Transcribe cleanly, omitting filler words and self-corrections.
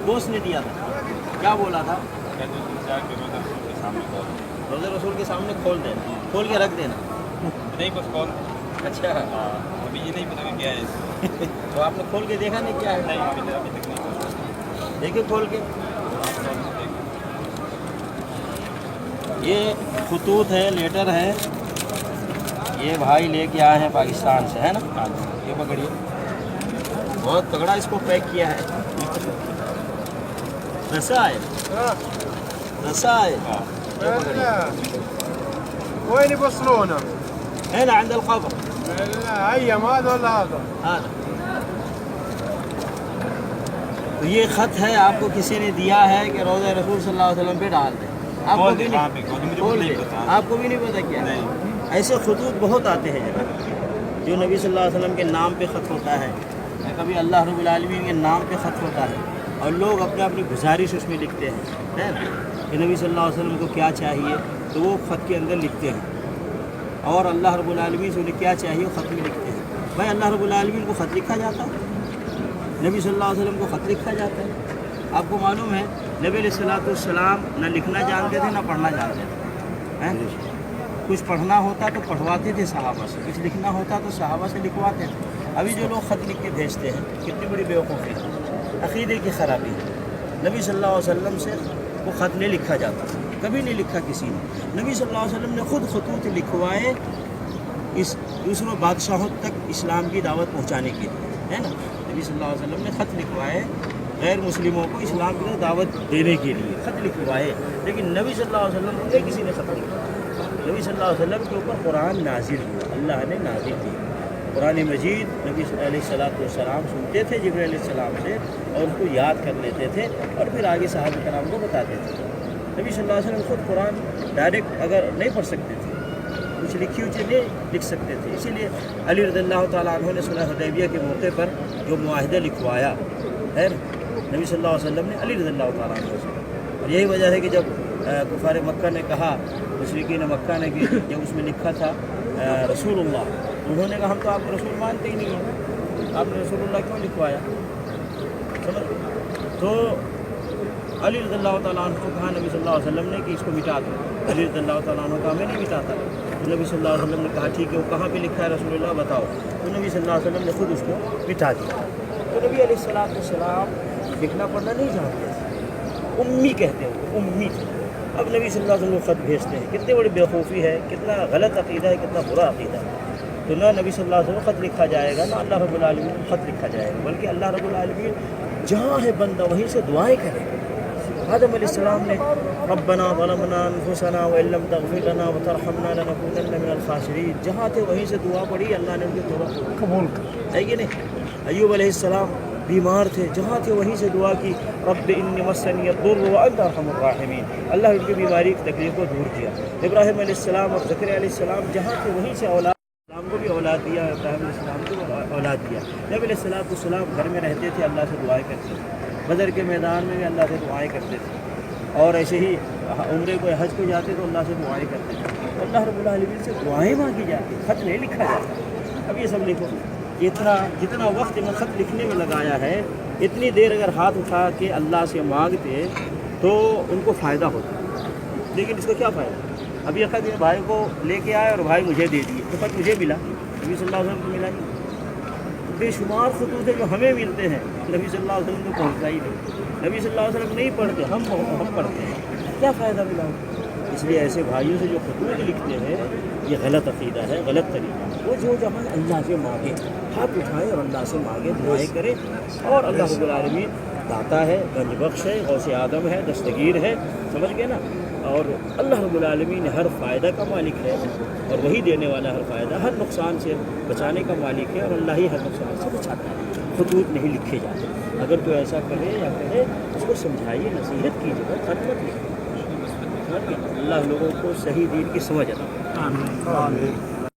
دوست نے دیا تھا، کیا بولا تھا؟ روزہ رسول کے سامنے کھول دینا، کھول کے رکھ دینا، نہیں بس کال. اچھا ابھی یہ نہیں پتا کہ کیا ہے. تو آپ نے کھول کے دیکھا نہیں کیا ہے؟ نہیں ابھی تک نہیں. دیکھیں کھول کے. یہ خطوط ہے، لیٹر ہے، یہ بھائی لے کے آئے ہیں پاکستان سے، ہے نا؟ یہ پکڑیے، بہت تگڑا اس کو پیک کیا ہے. رسا ہے، رسا ہے. یہ پکڑیے. وين يوصلونه؟ هنا عند القبر. ايام هذا ولا هذا؟ هذا. تو یہ خط ہے، آپ کو کسی نے دیا ہے کہ روضہ رسول صلی اللہ علیہ وسلم پہ ڈال دیں. آپ کو بھی نہیں، آپ کو بھی نہیں پتا کیا ہے. ایسے خطوط بہت آتے ہیں جو نبی صلی اللہ علیہ وسلم کے نام پہ خط ہوتا ہے، یا کبھی اللہ رب العالمین کے نام پہ خط ہوتا ہے، اور لوگ اپنی گزارش اس میں لکھتے ہیں، ہے نا، کہ نبی صلی اللہ علیہ وسلم کو کیا چاہیے، تو وہ خط کے اندر لکھتے ہیں، اور اللہ رب العالمین سے انہیں کیا چاہیے وہ خط میں لکھتے ہیں. بھائی اللہ رب العالمین کو خط لکھا جاتا ہے، نبی صلی اللہ علیہ وسلم کو خط لکھا جاتا ہے. آپ کو معلوم ہے نبی علیہ الصلوۃ والسلام نہ لکھنا جانتے تھے نہ پڑھنا جانتے تھے. کچھ پڑھنا ہوتا تو پڑھواتے تھے صحابہ سے، کچھ لکھنا ہوتا تو صحابہ سے لکھواتے تھے. ابھی جو لوگ خط لکھ کے بھیجتے ہیں کتنی بڑی بیوقوفی ہے، عقیدے کی خرابی ہے. نبی صلی اللہ علیہ وسلم سے وہ خط نہیں لکھا جاتا، کبھی نہیں لکھا کسی نے. نبی صلی اللہ علیہ وسلم نے خود خطوط لکھوائے اس دوسروں بادشاہوں تک اسلام کی دعوت پہنچانے کے لیے، ہے نا. نبی صلی اللہ علیہ وسلم نے خط لکھوائے غیر مسلموں کو اسلام کی دعوت دینے کے لیے، خط لکھوائے. لیکن نبی صلی اللہ علیہ وسلم کو کسی نے خط لکھا. نبی صلی اللہ علیہ وسلم کے اوپر قرآن نازل ہوا، اللہ نے نازل کیا قرآن مجید. نبی صلی اللہ علیہ وسلم سنتے تھے جبرائیل علیہ السلام سے، اور اس کو یاد کر لیتے تھے اور پھر آگے صحابہ کرام کو بتاتے تھے. نبی صلی اللہ علیہ وسلم خود قرآن ڈائریکٹ اگر نہیں پڑھ سکتے تھے، کچھ لکھی ہوئی چیزیں نہیں لکھ سکتے تھے، اسی لیے علی رضی اللہ تعالیٰ عنہ نے صلح حدیبیہ کے موقع پر جو معاہدہ لکھوایا ہے نبی صلی اللہ علیہ وسلم نے علی رضی اللہ تعالیٰ عنہ سے. اور یہی وجہ ہے کہ جب کفار مکہ نے کہا، مشرکین مکہ نے، کہ جب اس میں لکھا تھا رسول اللہ، انہوں نے کہا ہم تو آپ کو رسول مانتے ہی نہیں ہیں، آپ نے رسول اللہ کیوں لکھوایا؟ سمجھ. تو علی رضی اللہ تعالیٰ عنہ کو کہا نبی صلی اللہ علیہ وسلم نے کہ اس کو مٹا دو. علی رضی اللہ تعالیٰ عنہ کہا میں نہیں مٹاتا. تو نبی صلی اللہ علیہ وسلم نے کہا ٹھیک ہے، وہ کہاں پہ لکھا ہے رسول اللہ بتاؤ. تو نبی صلی اللہ علیہ وسلم نے خود اس کو مٹا دیا. تو نبی علیہ السلام لکھنا پڑھنا نہیں جانتے تھے، امی کہتے ہیں، امی تھے. اب نبی صلی اللہ علیہ وسلم خط بھیجتے ہیں. کتنی بڑی بیوقوفی ہے، کتنا غلط عقیدہ ہے، کتنا برا عقیدہ ہے. تو نہ نبی صلی اللہ علیہ وسلم خط لکھا جائے گا، نہ اللہ رب العالمین کو خط لکھا جائے گا، بلکہ اللہ رب العالمین جہاں ہے بندہ وہیں سے دعائیں کرے. آدم علیہ السلام نے ربنا ظلمنا انفسنا وان لم تغفر لنا وترحمنا لنكونن من الخاسرین، جہاں تھے وہیں سے دعا پڑھی، اللہ نے ان کی توبہ قبول کر. ہے کہ نہیں؟ ایوب علیہ السلام بیمار تھے، جہاں تھے وہیں سے دعا کی، رب انی مسنی الضر وانت ارحم الراحمین، اللہ ان کی بیماری کی تکلیف کو دور کیا. ابراہیم علیہ السلام اور زکریا علیہ السلام جہاں تھے وہیں سے اولاد، اسلام کو بھی اولاد دیا، ابراہیم علیہ السلام کو بھی اولاد دیا. نبی علیہ السلام گھر میں رہتے تھے، اللہ سے دعائیں کرتے تھے. بدر کے میدان میں بھی اللہ سے دعائیں کرتے تھے، اور ایسے ہی عمرے کو حج کو جاتے تو اللہ سے دعائیں کرتے تھے. اللہ رب العالمین سے دعائیں مانگی جاتی، خط نہیں لکھا جاتا. اب یہ سب لکھو. جتنا وقت میں خط لکھنے میں لگایا ہے، اتنی دیر اگر ہاتھ اٹھا کے اللہ سے مانگتے تو ان کو فائدہ ہوتا. لیکن اس کو کیا فائدہ؟ اب یہ خط میرے بھائی کو لے کے آئے اور بھائی مجھے دے دیے، تو خط مجھے ملا، نبی صلی اللہ علیہ وسلم کو ملا نہیں. بے شمار خطوط جو ہمیں ملتے ہیں نبی صلی اللہ علیہ وسلم کو پہنچتا ہی نہیں. نبی صلی اللہ علیہ وسلم نہیں پڑھتے، ہم پڑھتے ہیں، کیا فائدہ ملا؟ اس لیے ایسے بھائیوں سے جو خطوط لکھتے ہیں یہ غلط عقیدہ ہے، غلط طریقہ. وہ جو جہاں اللہ سے مانگے، ہاتھ اٹھائے اور اللہ سے مانگے، دعائیں کرے، اور اللہ رب العالمین داتا ہے، گنج بخش ہے، غوث آدم ہے، دستگیر ہے. سمجھ گئے نا؟ اور اللہ رب العالمین ہر فائدہ کا مالک ہے، اور وہی دینے والا ہر فائدہ، ہر نقصان سے بچانے کا مالک ہے، اور اللہ ہی ہر نقصان سے بچاتا ہے. خطوط نہیں لکھے جاتے. اگر تو ایسا کرے یا کرے اس کو سمجھائیے، نصیحت کیجیے، خط مت لکھیے. اللہ لوگوں کو صحیح دین کی سمجھ عطا. آمین.